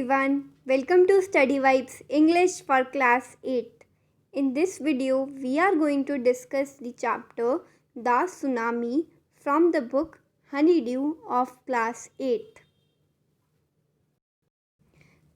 everyone, welcome to Study Vibes English for Class 8. In this video, we are going to discuss the chapter The Tsunami from the book Honeydew of Class 8.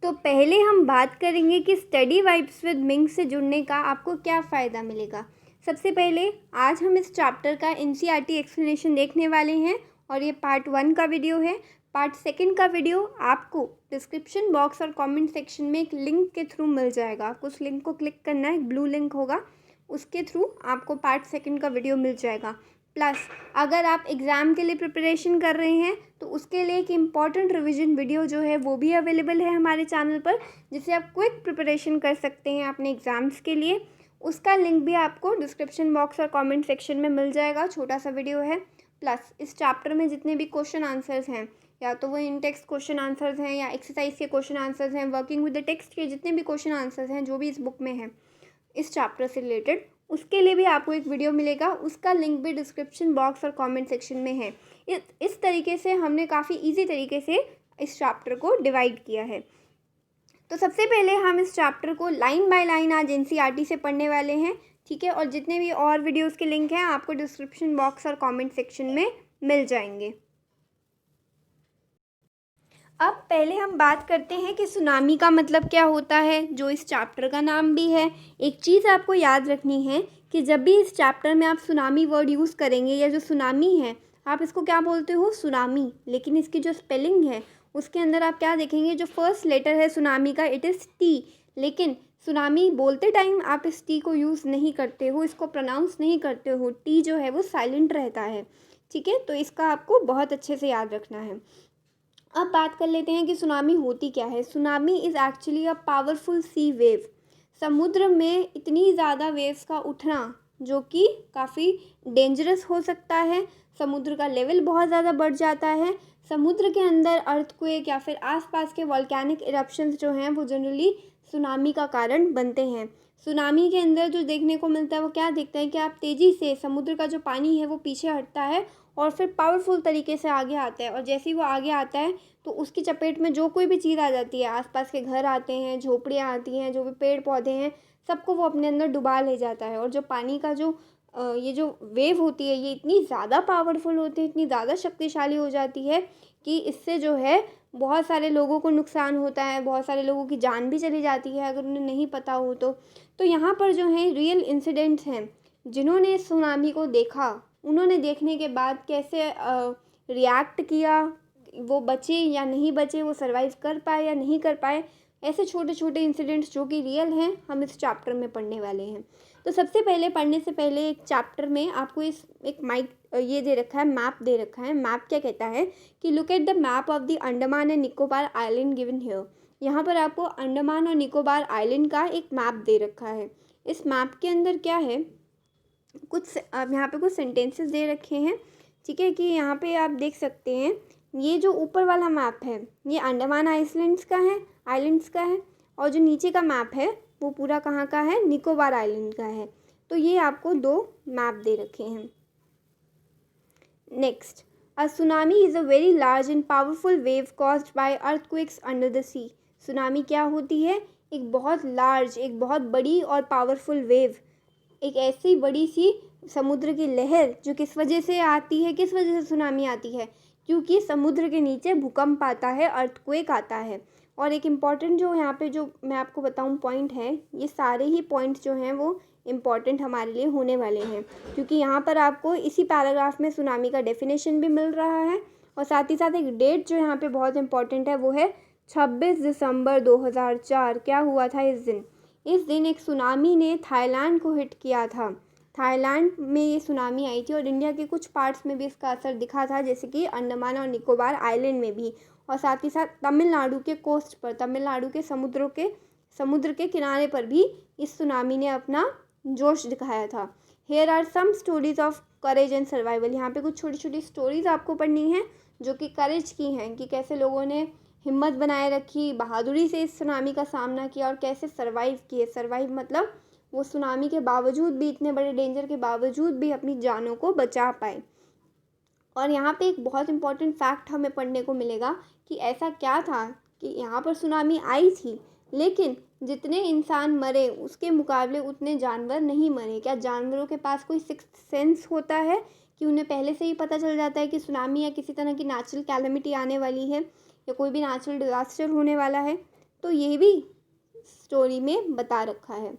तो पहले हम बात करेंगे कि study vibes with Ming से जुड़ने का आपको क्या फ़ायदा मिलेगा। सबसे पहले आज हम इस चैप्टर का NCERT एक्सप्लेनेशन देखने वाले हैं और ये पार्ट 1 का वीडियो है। पार्ट 2 का वीडियो आपको डिस्क्रिप्शन बॉक्स और कमेंट सेक्शन में एक लिंक के थ्रू मिल जाएगा। उस लिंक को क्लिक करना है, एक ब्लू लिंक होगा, उसके थ्रू आपको पार्ट 2 का वीडियो मिल जाएगा। प्लस अगर आप एग्ज़ाम के लिए प्रिपरेशन कर रहे हैं तो उसके लिए एक इम्पॉर्टेंट रिवीजन वीडियो जो है वो भी अवेलेबल है हमारे चैनल पर, जिससे आप क्विक प्रिपरेशन कर सकते हैं अपने एग्ज़ाम्स के लिए। उसका लिंक भी आपको डिस्क्रिप्शन बॉक्स और कमेंट सेक्शन में मिल जाएगा। छोटा सा वीडियो है। प्लस इस चैप्टर में जितने भी क्वेश्चन आंसर्स हैं, या तो वो इन टेक्स्ट क्वेश्चन आंसर्स हैं या एक्सरसाइज के क्वेश्चन आंसर्स हैं, वर्किंग विद द टेक्स्ट के जितने भी क्वेश्चन आंसर्स हैं जो भी इस बुक में हैं इस चैप्टर से रिलेटेड, उसके लिए भी आपको एक वीडियो मिलेगा। उसका लिंक भी डिस्क्रिप्शन बॉक्स और कमेंट सेक्शन में है। इस तरीके से हमने काफ़ी इजी तरीके से इस चैप्टर को डिवाइड किया है। तो सबसे पहले हम इस चैप्टर को लाइन बाय लाइन आज NCERT से पढ़ने वाले हैं, ठीक है। और जितने भी और वीडियोस के लिंक हैं आपको डिस्क्रिप्शन बॉक्स और कमेंट सेक्शन में मिल जाएंगे। अब पहले हम बात करते हैं कि सुनामी का मतलब क्या होता है, जो इस चैप्टर का नाम भी है। एक चीज़ आपको याद रखनी है कि जब भी इस चैप्टर में आप सुनामी वर्ड यूज़ करेंगे, या जो सुनामी है आप इसको क्या बोलते हो, सुनामी, लेकिन इसकी जो स्पेलिंग है उसके अंदर आप क्या देखेंगे, जो फर्स्ट लेटर है सुनामी का इट इज़ टी, लेकिन सुनामी बोलते टाइम आप इस टी को यूज़ नहीं करते हो, इसको प्रोनाउंस नहीं करते हो। टी जो है वो साइलेंट रहता है, ठीक है। तो इसका आपको बहुत अच्छे से याद रखना है। अब बात कर लेते हैं कि सुनामी होती क्या है। Tsunami is actually a powerful sea wave. समुद्र में इतनी ज़्यादा वेव्स का उठना जो कि काफ़ी डेंजरस हो सकता है। समुद्र का लेवल बहुत ज़्यादा बढ़ जाता है। समुद्र के अंदर अर्थक्वेक या फिर आसपास के वॉल्केनिक इरप्शंस जो हैं वो जनरली सुनामी का कारण बनते हैं। सुनामी के अंदर जो देखने को मिलता है वो क्या दिखता है कि आप तेज़ी से समुद्र का जो पानी है वो पीछे हटता है और फिर पावरफुल तरीके से आगे आता है, और जैसे ही वो आगे आता है तो उसकी चपेट में जो कोई भी चीज़ आ जाती है, आसपास के घर आते हैं, झोपड़ियाँ आती हैं, जो भी पेड़ पौधे हैं, सबको वो अपने अंदर डुबा ले जाता है। और जो पानी का जो ये जो वेव होती है ये इतनी ज़्यादा पावरफुल होती है, इतनी ज़्यादा शक्तिशाली हो जाती है कि इससे जो है बहुत सारे लोगों को नुकसान होता है, बहुत सारे लोगों की जान भी चली जाती है अगर उन्हें नहीं पता हो तो यहाँ पर जो है रियल इंसिडेंट्स हैं। जिन्होंने सुनामी को देखा, उन्होंने देखने के बाद कैसे रिएक्ट किया, वो बचे या नहीं बचे, वो सर्वाइव कर पाए या नहीं कर पाए, ऐसे छोटे छोटे इंसिडेंट्स जो कि रियल हैं हम इस चैप्टर में पढ़ने वाले हैं। तो सबसे पहले पढ़ने से पहले एक चैप्टर में आपको इस एक ये दे रखा है, मैप दे रखा है। मैप क्या कहता है कि look at the map of the Andaman and Nicobar island given here. यहाँ पर आपको अंडमान और निकोबार आइलैंड का एक मैप दे रखा है। इस मैप के अंदर क्या है, कुछ यहाँ पे कुछ सेंटेंसेस दे रखे हैं, ठीक है। कि यहाँ पे आप देख सकते हैं ये जो ऊपर वाला मैप है ये अंडमान आइलैंड्स का है, और जो नीचे का मैप है वो पूरा कहाँ का है, निकोबार आइलैंड का है। तो ये आपको 2 मैप दे रखे हैं। Next, a tsunami is a very large and powerful wave caused by earthquakes under the sea. Tsunami क्या होती है, एक बहुत लार्ज, एक बहुत बड़ी और पावरफुल वेव, एक ऐसी बड़ी सी समुद्र की लहर जो किस वजह से आती है, किस वजह से सुनामी आती है, क्योंकि समुद्र के नीचे भूकंप आता है, अर्थक्वेक आता है। और एक इम्पॉर्टेंट जो यहाँ पे जो मैं आपको बताऊँ पॉइंट है, ये सारे ही पॉइंट्स जो हैं वो इम्पॉर्टेंट हमारे लिए होने वाले हैं, क्योंकि यहाँ पर आपको इसी पैराग्राफ में सुनामी का डेफिनेशन भी मिल रहा है, और साथ ही साथ एक डेट जो यहाँ पे बहुत इम्पॉर्टेंट है वो है 26 दिसंबर 2004। क्या हुआ था इस दिन एक सुनामी ने थाईलैंड को हिट किया था। थाईलैंड में ये सुनामी आई थी और इंडिया के कुछ पार्ट्स में भी इसका असर दिखा था, जैसे कि अंडमान और निकोबार आइलैंड में भी, और साथ ही साथ तमिलनाडु के कोस्ट पर, तमिलनाडु के समुद्र के किनारे पर भी इस सुनामी ने अपना जोश दिखाया था। Here are some stories of courage and survival. यहाँ पे कुछ छोटी छोटी स्टोरीज आपको पढ़नी है जो कि करेज की हैं, कि कैसे लोगों ने हिम्मत बनाए रखी, बहादुरी से इस सुनामी का सामना किया और कैसे सर्वाइव किए। सर्वाइव मतलब वो सुनामी के बावजूद भी, इतने बड़े डेंजर के बावजूद भी अपनी जानों को बचा पाए। और यहाँ पे एक बहुत इंपॉर्टेंट फैक्ट हमें पढ़ने को मिलेगा कि ऐसा क्या था कि यहाँ पर सुनामी आई थी, लेकिन जितने इंसान मरे उसके मुकाबले उतने जानवर नहीं मरे। क्या जानवरों के पास कोई सिक्स्थ सेंस होता है कि उन्हें पहले से ही पता चल जाता है कि सुनामी या किसी तरह की नेचुरल कैलेमिटी आने वाली है या कोई भी नेचुरल डिज़ास्टर होने वाला है? तो ये भी स्टोरी में बता रखा है।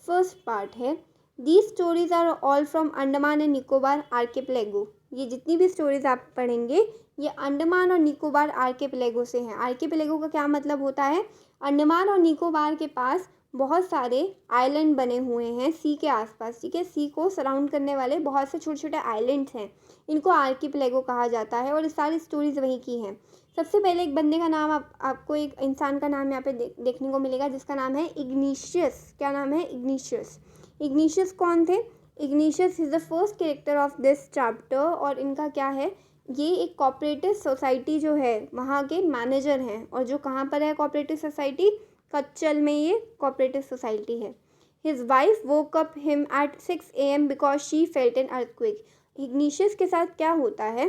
फर्स्ट पार्ट है, these stories are all from Andaman and Nicobar archipelago. ये जितनी भी स्टोरीज आप पढ़ेंगे ये अंडमान और निकोबार आर्किपेलागो से हैं। आर्किपेलागो का क्या मतलब होता है? अंडमान और निकोबार के पास बहुत सारे आइलैंड बने हुए हैं सी के आसपास, ठीक है। सी को सराउंड करने वाले बहुत से छोटे छोटे आइलैंड्स हैं, इनको आर्किपेलागो कहा जाता है। और ये सारी स्टोरीज वहीं की हैं। सबसे पहले एक बंदे का नाम आपको एक इंसान का नाम यहाँ पे देखने को मिलेगा जिसका नाम है इग्निशियस। क्या नाम है? इग्निशियस। इग्निशियस कौन थे? Igneous is the first character of this chapter. और इनका क्या है, ये एक कोऑपरेटिव सोसाइटी जो है वहाँ के मैनेजर हैं। और जो कहाँ पर है कोऑपरेटिव सोसाइटी? कच्चल में ये कोऑपरेटिव सोसाइटी है। His wife woke up him at 6 AM because she felt an earthquake. Igneous के साथ क्या होता है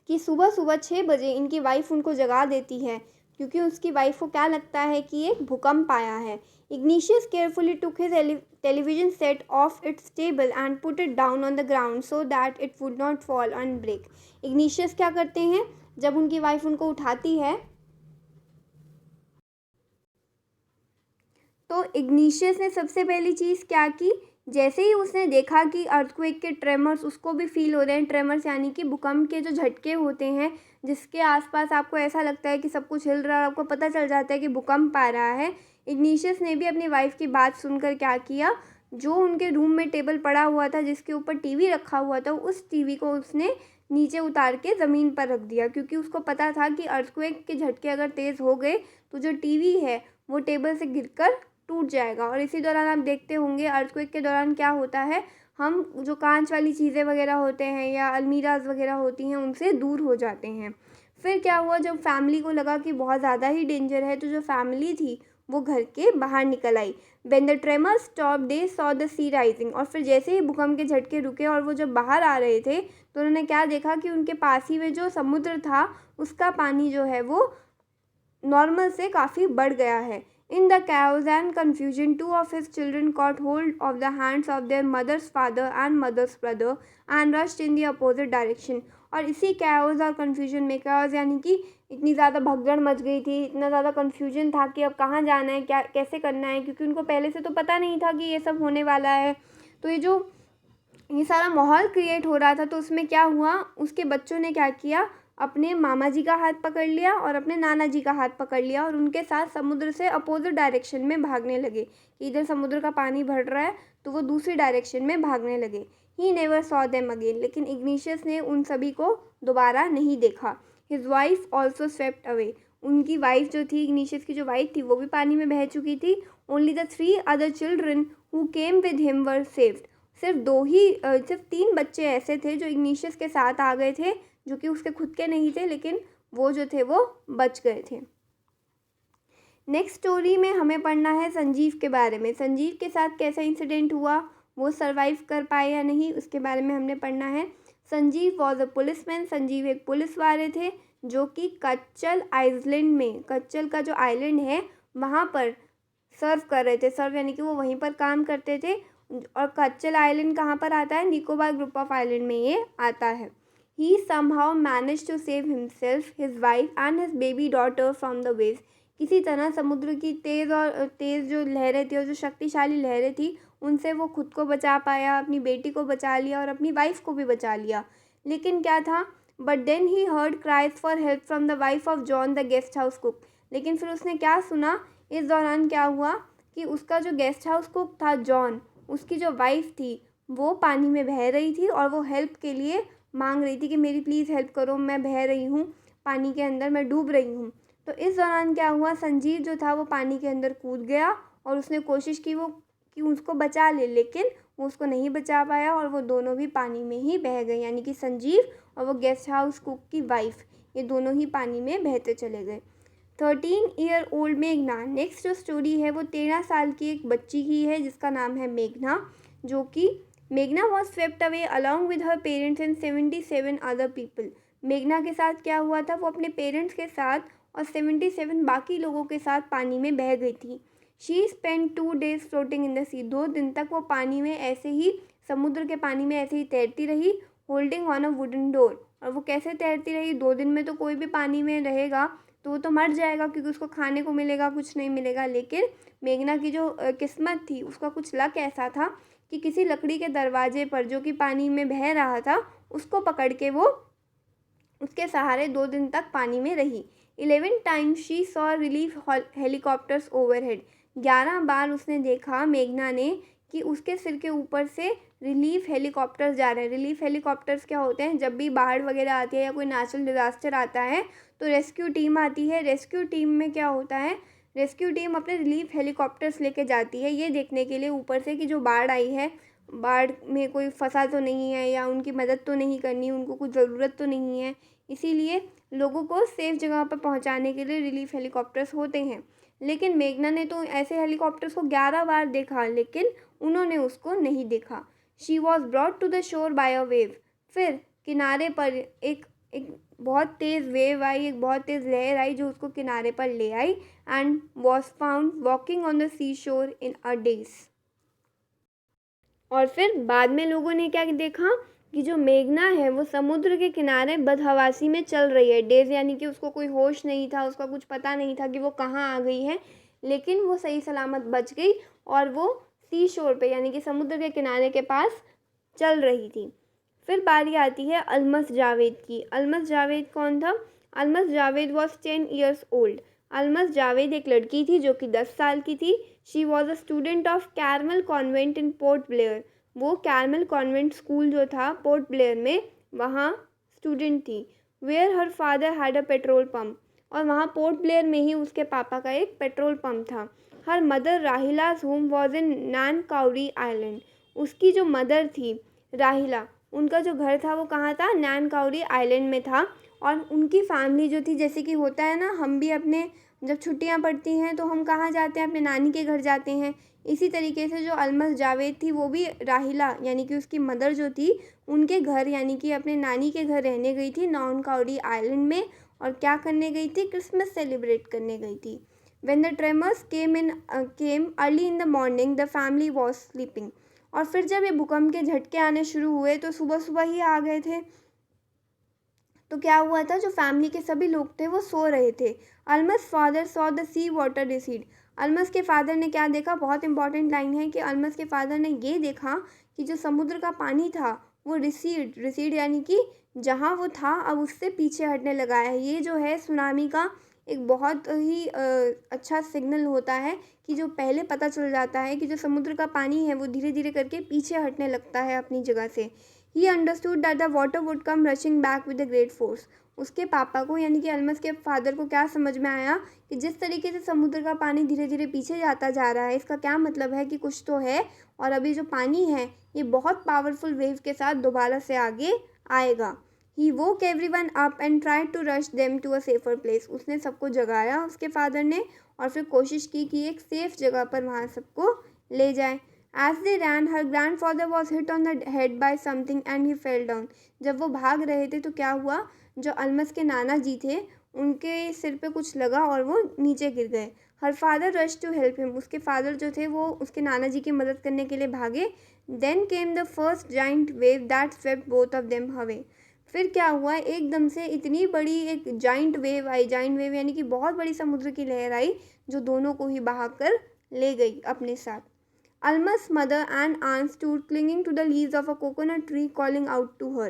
कि सुबह सुबह 6 बजे इनकी वाइफ उनको जगा देती है, क्योंकि उसकी वाइफ को क्या लगता है कि एक भूकंप आया है। Igneous carefully took his television set off its table and put it down on the ground so that it would not fall and break. Igneous क्या करते हैं, जब उनकी वाइफ उनको उठाती है तो इग्निशियस ने सबसे पहली चीज़ क्या की, जैसे ही उसने देखा कि अर्थक्वेक के ट्रेमर्स उसको भी फील हो रहे हैं। ट्रेमर्स यानी कि भूकंप के जो झटके होते हैं जिसके आसपास आपको ऐसा लगता है कि सब कुछ हिल रहा है, आपको पता चल जाता है कि भूकंप आ रहा है। इग्निशियस ने भी अपनी वाइफ की बात सुनकर क्या किया, जो उनके रूम में टेबल पड़ा हुआ था जिसके ऊपर टीवी रखा हुआ था, उस टीवी को उसने नीचे उतार के ज़मीन पर रख दिया, क्योंकि उसको पता था कि अर्थक्वेक के झटके अगर तेज़ हो गए तो जो टीवी है वो टेबल से गिरकर टूट जाएगा। और इसी दौरान आप देखते होंगे अर्थक्वेक के दौरान क्या होता है, हम जो कांच वाली चीज़ें वगैरह होते हैं या अलमीराज वगैरह होती हैं उनसे दूर हो जाते हैं। फिर क्या हुआ, जब फैमिली को लगा कि बहुत ज़्यादा ही डेंजर है तो जो फैमिली थी वो घर के बाहर निकल आई। When the tremors stop they saw the sea rising. और फिर जैसे ही भूकंप के झटके रुके और वो जब बाहर आ रहे थे तो उन्होंने क्या देखा कि उनके पास ही में जो समुद्र था उसका पानी जो है वो नॉर्मल से काफ़ी बढ़ गया है। In the chaos and confusion, two of his children caught hold of the hands of their mother's father and mother's brother and rushed in the opposite direction. और इसी chaos और confusion में, chaos यानी कि इतनी ज़्यादा भगदड़ मच गई थी, इतना ज़्यादा confusion था कि अब कहाँ जाना है, क्या कैसे करना है, क्योंकि उनको पहले से तो पता नहीं था कि ये सब होने वाला है। तो ये सारा माहौल क्रिएट हो रहा था, तो उसमें क्या हुआ, उसके बच्चों ने क्या किया, अपने मामा जी का हाथ पकड़ लिया और अपने नाना जी का हाथ पकड़ लिया और उनके साथ समुद्र से अपोजिट डायरेक्शन में भागने लगे कि इधर समुद्र का पानी बढ़ रहा है तो वो दूसरी डायरेक्शन में भागने लगे। He never saw them again. लेकिन इग्निशियस ने उन सभी को दोबारा नहीं देखा। His wife also swept away. उनकी वाइफ जो थी, इग्निशियस की जो वाइफ थी, वो भी पानी में बह चुकी थी। Only the 3 other children who came with him were saved. सिर्फ 3 बच्चे ऐसे थे जो इग्निशियस के साथ आ गए थे, जो कि उसके खुद के नहीं थे, लेकिन वो जो थे वो बच गए थे। नेक्स्ट स्टोरी में हमें पढ़ना है संजीव के बारे में। संजीव के साथ कैसा इंसिडेंट हुआ, वो सरवाइव कर पाए या नहीं, उसके बारे में हमने पढ़ना है। Sanjeev was a policeman. Sanjeev एक पुलिस वाले थे जो कि कच्चल आइलैंड में, कच्चल का जो आइलैंड है वहाँ पर सर्व कर रहे थे। सर्व यानी कि वो वहीं पर काम करते थे। और कच्चल आइलैंड कहाँ पर आता है? निकोबार ग्रुप ऑफ आइलैंड में ये आता है। He somehow managed to save himself, his wife and his baby daughter from the waves. किसी तरह समुद्र की तेज़ जो लहरें थी और जो शक्तिशाली लहरें थी उनसे वो खुद को बचा पाया, अपनी बेटी को बचा लिया और अपनी वाइफ को भी बचा लिया। लेकिन क्या था, but then he heard cries for help from the wife of John the guest house cook. लेकिन फिर उसने क्या सुना, इस दौरान क्या हुआ कि उसका जो गेस्ट हाउस कुक था जॉन, उसकी जो वाइफ थी वो पानी में बह रही थी और वो हेल्प के लिए मांग रही थी कि मेरी प्लीज़ हेल्प करो, मैं बह रही हूँ पानी के अंदर, मैं डूब रही हूँ। तो इस दौरान क्या हुआ, संजीव जो था वो पानी के अंदर कूद गया और उसने कोशिश की कि उसको बचा ले, लेकिन वो उसको नहीं बचा पाया और वो दोनों भी पानी में ही बह गए। यानी कि संजीव और वो गेस्ट हाउस कुक की वाइफ, ये दोनों ही पानी में बहते चले गए। 13 ईयर ओल्ड मेघना। नेक्स्ट जो स्टोरी है वो 13 साल की एक बच्ची की है जिसका नाम है मेघना, जो कि मेघना was swept away along with her parents and 77 other people. मेघना के साथ क्या हुआ था, वो अपने पेरेंट्स के साथ और 77 बाकी लोगों के साथ पानी में बह गई थी। She spend 2 days floating in the sea. 2 दिन तक वो पानी में ऐसे ही, समुद्र के पानी में ऐसे ही तैरती रही, holding on a wooden door. और वो कैसे तैरती रही? 2 दिन में तो कोई भी पानी में रहेगा तो वो तो मर जाएगा, क्योंकि उसको खाने को मिलेगा कुछ नहीं मिलेगा। लेकिन मेघना की जो किस्मत थी, उसका कुछ लक ऐसा था कि किसी लकड़ी के दरवाजे पर, जो कि पानी में बह रहा था, उसको पकड़ के वो उसके सहारे 2 दिन तक पानी में रही। 11 times she saw relief helicopters overhead. 11 बार उसने देखा, मेघना ने, कि उसके सिर के ऊपर से रिलीफ हेलीकॉप्टर्स जा रहे हैं। रिलीफ हेलीकॉप्टर्स क्या होते हैं? जब भी बाढ़ वगैरह आती है या कोई नेचुरल डिज़ास्टर आता है तो रेस्क्यू टीम आती है। रेस्क्यू टीम में क्या होता है? रेस्क्यू टीम अपने रिलीफ हेलीकॉप्टर्स लेके जाती है, ये देखने के लिए ऊपर से कि जो बाढ़ आई है, बाढ़ में कोई फंसा तो नहीं है, या उनकी मदद तो नहीं करनी, उनको कुछ ज़रूरत तो नहीं है। इसीलिए लोगों को सेफ़ जगह पर पहुंचाने के लिए रिलीफ हेलीकॉप्टर्स होते हैं। लेकिन मेघना ने तो ऐसे हेलीकॉप्टर्स को 11 बार देखा, लेकिन उन्होंने उसको नहीं देखा। She was brought to the shore by a wave. फिर किनारे पर एक एक बहुत तेज़ वेव आई, एक बहुत तेज़ लहर आई, जो उसको किनारे पर ले आई, and was found walking on the sea shore in a days. और फिर बाद में लोगों ने क्या देखा कि जो मेघना है वो समुद्र के किनारे बदहवासी में चल रही है। डेज यानी कि उसको कोई होश नहीं था, उसका कुछ पता नहीं था कि वो कहाँ आ गई है, लेकिन वो सही सलामत बच गई और वो सी शोर पे, यानी कि समुद्र के किनारे के पास चल रही थी। फिर बारी आती है अलमस जावेद की। अलमस जावेद कौन था? Almas Javed was 10 years old. Almas Javed एक लड़की थी जो कि 10 साल की थी। She was a student of Carmel convent in Port Blair. वो कैरमल कॉन्वेंट स्कूल जो था पोर्ट ब्लेयर में, वहाँ स्टूडेंट थी। Where her father had a petrol pump. और वहाँ पोर्ट ब्लेयर में ही उसके पापा का एक पेट्रोल पम्प था। हर मदर राहिला's home was in Nancowry island. उसकी जो मदर थी राहिला, उनका जो घर था वो कहाँ था? नानकाउरी आइलैंड में था। और उनकी फैमिली जो थी, जैसे कि होता है ना, हम भी अपने जब छुट्टियां पड़ती हैं तो हम कहाँ जाते हैं? अपने नानी के घर जाते हैं। इसी तरीके से जो अलमस जावेद थी वो भी राहिला यानी कि उसकी मदर जो थी, उनके घर यानी कि अपने नानी के घर रहने गई थी नानकाउरी आइलैंड में। और क्या करने गई थी? क्रिसमस सेलिब्रेट करने गई थी। When the tremors came early in the morning, the family was sleeping. और फिर जब ये भूकंप के झटके आने शुरू हुए तो सुबह सुबह ही आ गए थे। तो क्या हुआ था? जो फैमिली के सभी लोग थे वो सो रहे थे। Almas father saw the sea water recede. Almas के फादर ने क्या देखा? बहुत इंपॉर्टेंट लाइन है कि अलमस के फादर ने ये देखा कि जो समुद्र का पानी था वो रिसीड यानी कि जहाँ वो था अब उससे पीछे हटने लगा है। ये जो है सुनामी का एक बहुत ही अच्छा सिग्नल होता है कि जो पहले पता चल जाता है कि जो समुद्र का पानी है वो धीरे धीरे करके पीछे हटने लगता है अपनी जगह से। He understood that the water would come rushing back with a great force. उसके पापा को यानी कि अलमस के फादर को क्या समझ में आया कि जिस तरीके से समुद्र का पानी धीरे धीरे पीछे जाता जा रहा है, इसका क्या मतलब है कि कुछ तो है, और अभी जो पानी है ये बहुत पावरफुल वेव के साथ दोबारा से आगे आएगा। He woke everyone up and tried to rush them to a safer place. उसने सबको जगाया उसके फादर ने, और फिर कोशिश की कि एक सेफ जगह पर वहाँ सबको ले जाए। As they ran, her grandfather was hit on the head by something and he fell down. जब वो भाग रहे थे तो क्या हुआ? जो अलमस के नाना जी थे उनके सिर पे कुछ लगा और वो नीचे गिर गए। Her father rush to help him. उसके फादर जो थे वो उसके नाना जी की मदद करने के लिए भागे। Then came the first giant wave that swept both of them away. फिर क्या हुआ? एकदम से इतनी बड़ी एक जाइंट वेव आई। जाइंट वेव यानी कि बहुत बड़ी समुद्र की लहर आई जो दोनों को ही बहा कर ले गई अपने साथ। Alma's mother and aunt stood clinging to the leaves of a coconut tree calling out to her.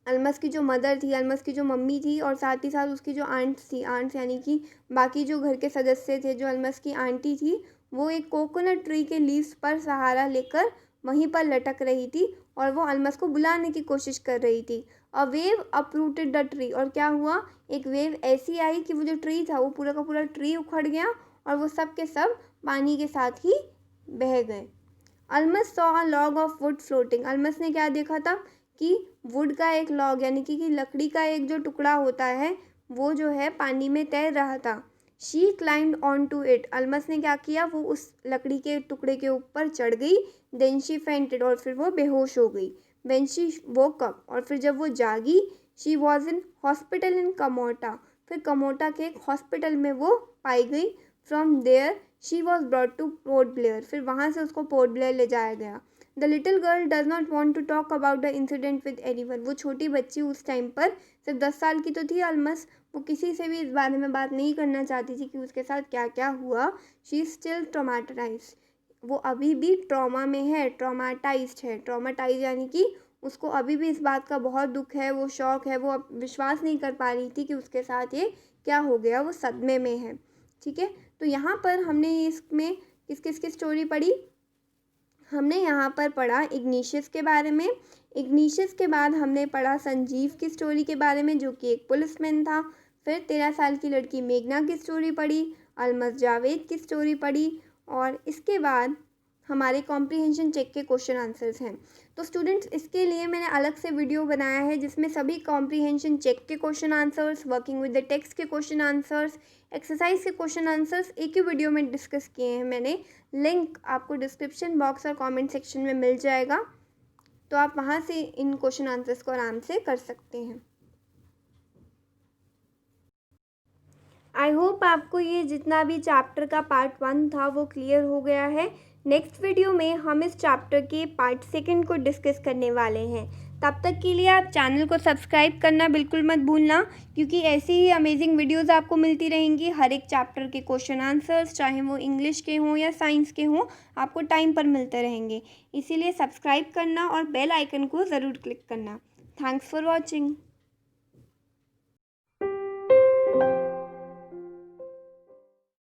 Almas की जो मदर थी, अलमस की जो मम्मी थी, और साथ ही साथ उसकी जो आंट्स थी, आंट्स यानी कि बाकी जो घर के सदस्य थे, जो अलमस की आंटी थी, वो एक कोकोनट ट्री के लीव्स पर सहारा लेकर वहीं पर लटक रही थी और वो अलमस को बुलाने की कोशिश कर रही थी। A wave uprooted the tree. और क्या हुआ? एक वेव ऐसी आई कि वो जो ट्री था वो पूरा का पूरा ट्री उखड़ गया और वो सब के सब पानी के साथ ही बह गए। Almas saw a log of would floating. Almas ने क्या देखा था कि वुड का एक लॉग यानी कि लकड़ी का एक जो टुकड़ा होता है वो जो है पानी में तैर रहा था। She climbed on to it. Almas ने क्या किया? वो उस लकड़ी के टुकड़े के ऊपर चढ़ गई। Then she fainted. और फिर वो बेहोश हो गई। When she woke up. और फिर जब वो जागी, she was in hospital in Kamorta. फिर कमोटा के एक हॉस्पिटल में वो पाई गई। From there she was brought to Port Blair, फिर वहाँ से उसको पोर्ट ब्लेयर ले जाया गया। The little girl does not want to talk about the incident with anyone, वो छोटी बच्ची उस टाइम पर सिर्फ 10 साल की तो थी ऑलमोस्ट, वो किसी से भी इस बारे में बात नहीं करना चाहती थी कि उसके साथ क्या क्या हुआ। शी इज स्टिल ट्रॉमाटाइज्ड, वो अभी भी ट्रॉमा में है, ट्रॉमाटाइज्ड है। ट्रॉमाटाइज यानी कि उसको अभी भी इस बात का बहुत दुख है, वो शौक है, वो अब विश्वास नहीं कर पा रही थी कि उसके साथ ये क्या हो गया, वो सदमे में है। ठीक है, तो यहाँ पर हमने इसमें किस किस की स्टोरी पढ़ी? हमने यहाँ पर पढ़ा इग्निशियस के बारे में। इग्निशियस के बाद हमने पढ़ा संजीव की स्टोरी के बारे में, जो कि एक पुलिसमैन था। फिर 13 साल की लड़की मेघना की स्टोरी पढ़ी, अलमस जावेद की स्टोरी पढ़ी, और इसके बाद हमारे कॉम्प्रीहेंशन चेक के क्वेश्चन आंसर्स हैं। तो स्टूडेंट्स, इसके लिए मैंने अलग से वीडियो बनाया है जिसमें सभी कॉम्प्रीहेंशन चेक के question answers, working with the text के क्वेश्चन आंसर्स, एक्सरसाइज के क्वेश्चन आंसर्स एक ही वीडियो में डिस्कस किए हैं मैंने। लिंक आपको डिस्क्रिप्शन बॉक्स और कमेंट सेक्शन में मिल जाएगा, तो आप वहाँ से इन क्वेश्चन आंसर्स को आराम से कर सकते हैं। आई होप आपको ये जितना भी चैप्टर का पार्ट 1 था वो क्लियर हो गया है। नेक्स्ट वीडियो में हम इस चैप्टर के पार्ट 2 को डिस्कस करने वाले हैं। तब तक के लिए आप चैनल को सब्सक्राइब करना बिल्कुल मत भूलना, क्योंकि ऐसी ही अमेजिंग वीडियोस आपको मिलती रहेंगी। हर एक चैप्टर के क्वेश्चन आंसर्स, चाहे वो इंग्लिश के हों या साइंस के हों, आपको टाइम पर मिलते रहेंगे। इसीलिए सब्सक्राइब करना और बेल आइकन को ज़रूर क्लिक करना। Thanks for watching.